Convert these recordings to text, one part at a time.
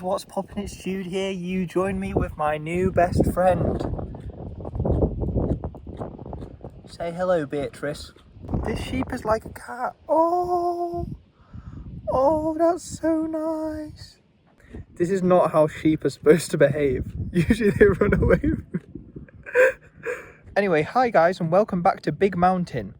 guys, what's poppin'? It's Jude here. You join me with my new best friend. Say hello, Beatrice. This sheep is like a cat. Oh, that's so nice. This is not how sheep are supposed to behave. Usually they run away. Anyway, hi guys, and welcome back to Big Mountain.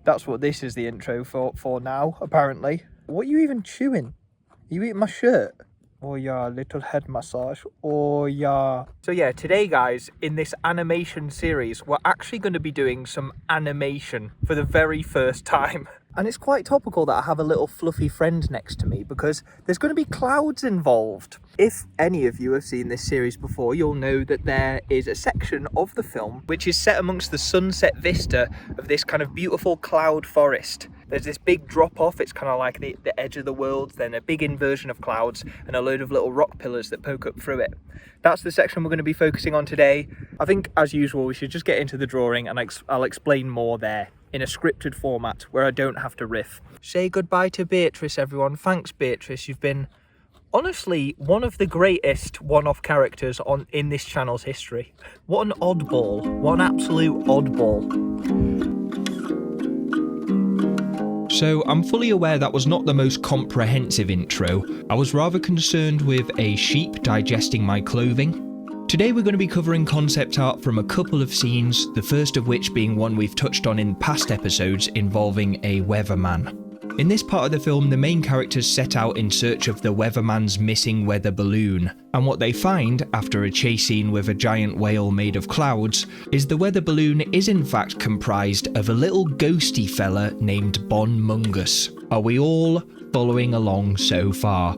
That's what this is the intro for now, apparently. What are you even chewing? Are you eating my shirt? Oh yeah, little head massage. Oh yeah. So yeah, today guys, in this animation series, we're actually going to be doing some animation for the very first time. And it's quite topical that I have a little fluffy friend next to me because there's going to be clouds involved. If any of you have seen this series before, you'll know that there is a section of the film which is set amongst the sunset vista of this kind of beautiful cloud forest. There's this big drop off, it's kind of like the edge of the world, then a big inversion of clouds and a load of little rock pillars that poke up through it. That's the section we're going to be focusing on today. I think, as usual, we should just get into the drawing and I'll explain more there in a scripted format where I don't have to riff. Say goodbye to Beatrice, everyone. Thanks, Beatrice. You've been, honestly, one of the greatest one-off characters in this channel's history. What an oddball. What an absolute oddball. So I'm fully aware that was not the most comprehensive intro. I was rather concerned with a sheep digesting my clothing. Today we're going to be covering concept art from a couple of scenes, the first of which being one we've touched on in past episodes involving a weatherman. In this part of the film, the main characters set out in search of the weatherman's missing weather balloon, and what they find, after a chase scene with a giant whale made of clouds, is the weather balloon is in fact comprised of a little ghosty fella named Bonmungus. Are we all following along so far?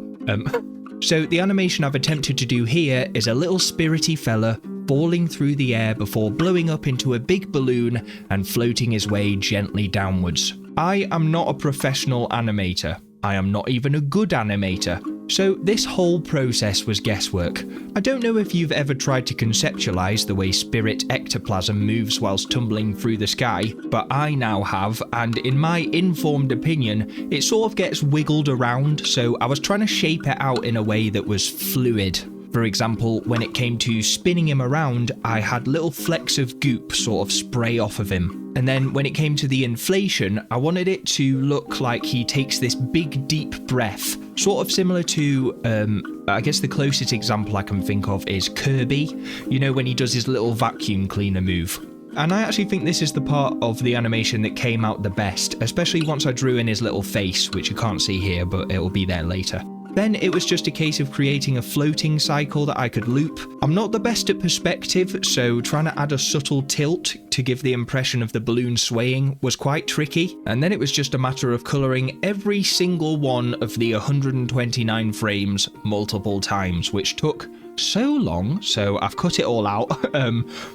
So the animation I've attempted to do here is a little spirity fella falling through the air before blowing up into a big balloon and floating his way gently downwards. I am not a professional animator. I am not even a good animator. So this whole process was guesswork. I don't know if you've ever tried to conceptualize the way spirit ectoplasm moves whilst tumbling through the sky, but I now have, and in my informed opinion, it sort of gets wiggled around, so I was trying to shape it out in a way that was fluid. For example, when it came to spinning him around, I had little flecks of goop sort of spray off of him. And then when it came to the inflation, I wanted it to look like he takes this big deep breath, sort of similar to, I guess the closest example I can think of is Kirby, you know, when he does his little vacuum cleaner move. And I actually think this is the part of the animation that came out the best, especially once I drew in his little face, which you can't see here, but it will be there later. Then it was just a case of creating a floating cycle that I could loop. I'm not the best at perspective, so trying to add a subtle tilt to give the impression of the balloon swaying was quite tricky. And then it was just a matter of colouring every single one of the 129 frames multiple times, which took so long, so I've cut it all out.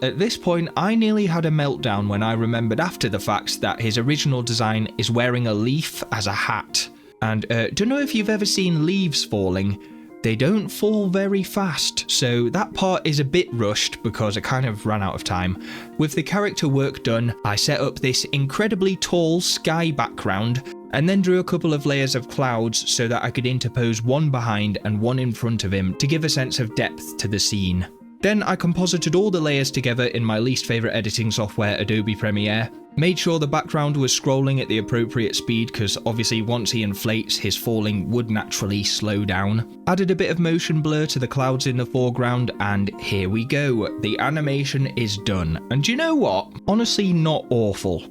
At this point, I nearly had a meltdown when I remembered after the fact that his original design is wearing a leaf as a hat. And don't know if you've ever seen leaves falling. They don't fall very fast, so that part is a bit rushed because I kind of ran out of time. With the character work done, I set up this incredibly tall sky background and then drew a couple of layers of clouds so that I could interpose one behind and one in front of him to give a sense of depth to the scene. Then I composited all the layers together in my least favourite editing software, Adobe Premiere. Made sure the background was scrolling at the appropriate speed because obviously once he inflates, his falling would naturally slow down. Added a bit of motion blur to the clouds in the foreground, and here we go. The animation is done. And do you know what? Honestly, not awful.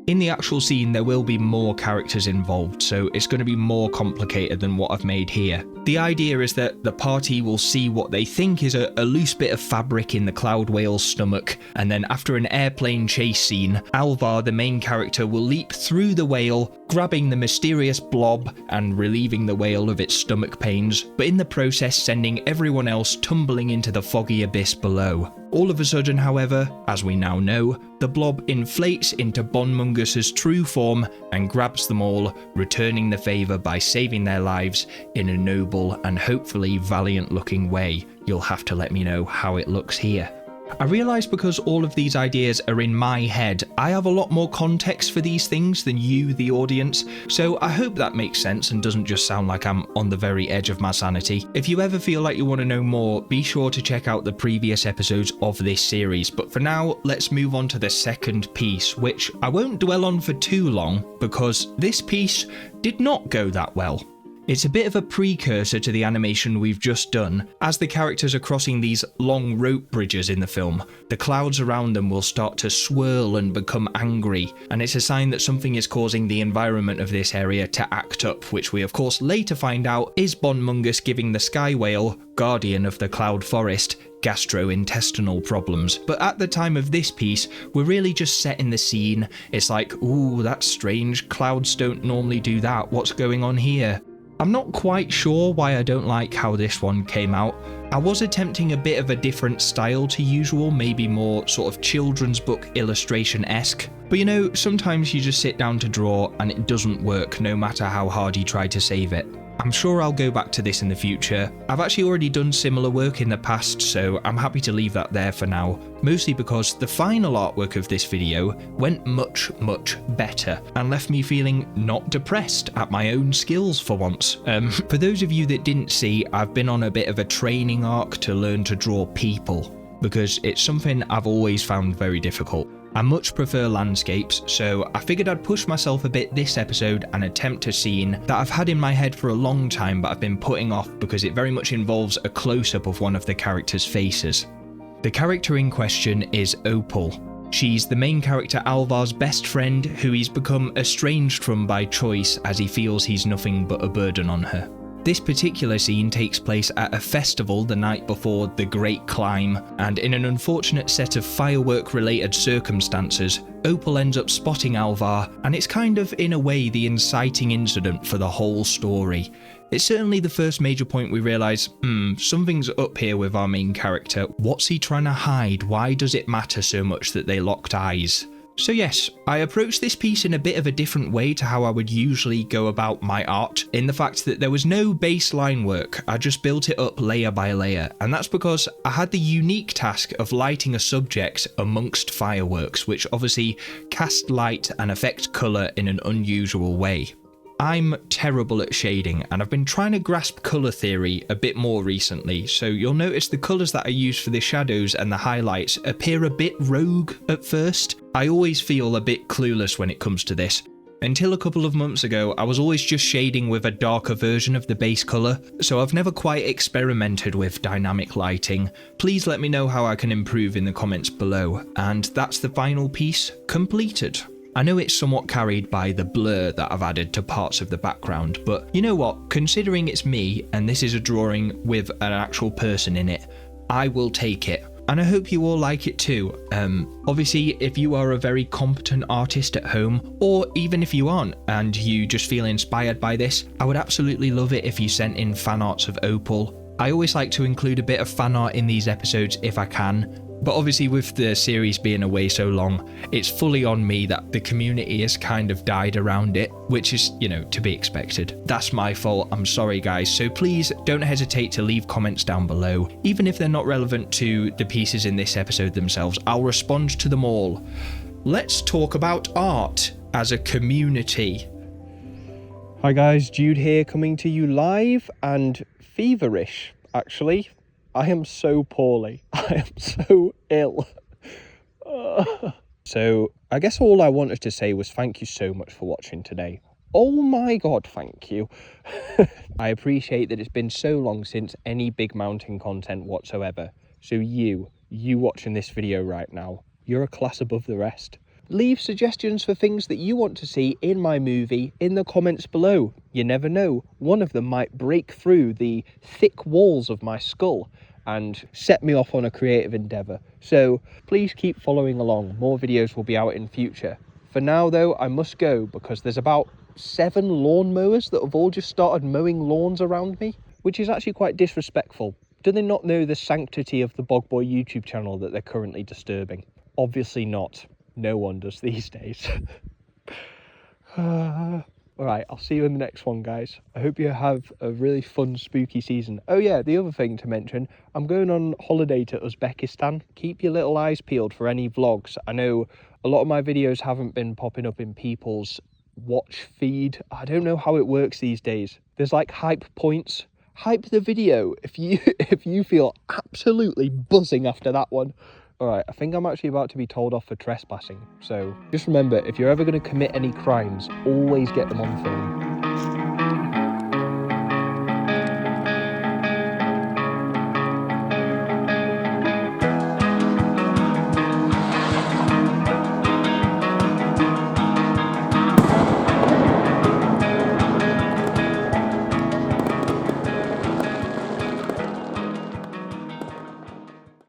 In the actual scene, there will be more characters involved, so it's going to be more complicated than what I've made here. The idea is that the party will see what they think is a loose bit of fabric in the cloud whale's stomach, and then after an airplane chase scene, Alvar, the main character, will leap through the whale, grabbing the mysterious blob and relieving the whale of its stomach pains, but in the process sending everyone else tumbling into the foggy abyss below. All of a sudden, however, as we now know, the blob inflates into Bonmungus' true form and grabs them all, returning the favour by saving their lives in a noble and hopefully valiant looking way. You'll have to let me know how it looks here. I realise because all of these ideas are in my head, I have a lot more context for these things than you, the audience, so I hope that makes sense and doesn't just sound like I'm on the very edge of my sanity. If you ever feel like you want to know more, be sure to check out the previous episodes of this series, but for now, let's move on to the second piece, which I won't dwell on for too long, because this piece did not go that well. It's a bit of a precursor to the animation we've just done. As the characters are crossing these long rope bridges in the film, the clouds around them will start to swirl and become angry, and it's a sign that something is causing the environment of this area to act up, which we of course later find out is Bonmungus giving the skywhale, guardian of the cloud forest, gastrointestinal problems. But at the time of this piece, we're really just setting the scene. It's like, ooh, that's strange, clouds don't normally do that, what's going on here? I'm not quite sure why I don't like how this one came out. I was attempting a bit of a different style to usual, maybe more sort of children's book illustration-esque. But you know, sometimes you just sit down to draw and it doesn't work no matter how hard you try to save it. I'm sure I'll go back to this in the future. I've actually already done similar work in the past, so I'm happy to leave that there for now, mostly because the final artwork of this video went much better and left me feeling not depressed at my own skills for once. For those of you that didn't see, I've been on a bit of a training arc to learn to draw people, because it's something I've always found very difficult. I much prefer landscapes, so I figured I'd push myself a bit this episode and attempt a scene that I've had in my head for a long time but I've been putting off because it very much involves a close-up of one of the characters' faces. The character in question is Opal. She's the main character Alvar's best friend, who he's become estranged from by choice as he feels he's nothing but a burden on her. This particular scene takes place at a festival the night before the Great Climb, and in an unfortunate set of firework-related circumstances, Opal ends up spotting Alvar, and it's kind of, in a way, the inciting incident for the whole story. It's certainly the first major point we realise, something's up here with our main character. What's he trying to hide? Why does it matter so much that they locked eyes? So yes, I approached this piece in a bit of a different way to how I would usually go about my art, in the fact that there was no baseline work, I just built it up layer by layer, and that's because I had the unique task of lighting a subject amongst fireworks, which obviously cast light and affect colour in an unusual way. I'm terrible at shading, and I've been trying to grasp colour theory a bit more recently, so you'll notice the colours that I use for the shadows and the highlights appear a bit rogue at first. I always feel a bit clueless when it comes to this. Until a couple of months ago, I was always just shading with a darker version of the base colour, so I've never quite experimented with dynamic lighting. Please let me know how I can improve in the comments below, and that's the final piece completed. I know it's somewhat carried by the blur that I've added to parts of the background, but you know what, considering it's me and this is a drawing with an actual person in it, I will take it. And I hope you all like it too. Obviously, if you are a very competent artist at home, or even if you aren't and you just feel inspired by this, I would absolutely love it if you sent in fan arts of Opal. I always like to include a bit of fan art in these episodes if I can, but obviously with the series being away so long, it's fully on me that the community has kind of died around it, which is, you know, to be expected. That's my fault, I'm sorry guys, so please don't hesitate to leave comments down below. Even if they're not relevant to the pieces in this episode themselves, I'll respond to them all. Let's talk about art as a community. Hi guys, Jude here, coming to you live and feverish, actually. I am so poorly. I am so ill. So I guess all I wanted to say was thank you so much for watching today. Oh my god, thank you. I appreciate that it's been so long since any Big Mountain content whatsoever. So you watching this video right now, you're a class above the rest. Leave suggestions for things that you want to see in my movie in the comments below. You never know, one of them might break through the thick walls of my skull and set me off on a creative endeavour. So please keep following along, more videos will be out in future. For now though, I must go because there's about 7 lawnmowers that have all just started mowing lawns around me, which is actually quite disrespectful. Do they not know the sanctity of the BogBoy YouTube channel that they're currently disturbing? Obviously not. No one does these days. Alright, I'll see you in the next one, guys. I hope you have a really fun, spooky season. Oh yeah, the other thing to mention, I'm going on holiday to Uzbekistan. Keep your little eyes peeled for any vlogs. I know a lot of my videos haven't been popping up in people's watch feed. I don't know how it works these days. There's like hype points. Hype the video if you feel absolutely buzzing after that one. Alright, I think I'm actually about to be told off for trespassing. So just remember, if you're ever going to commit any crimes, always get them on film.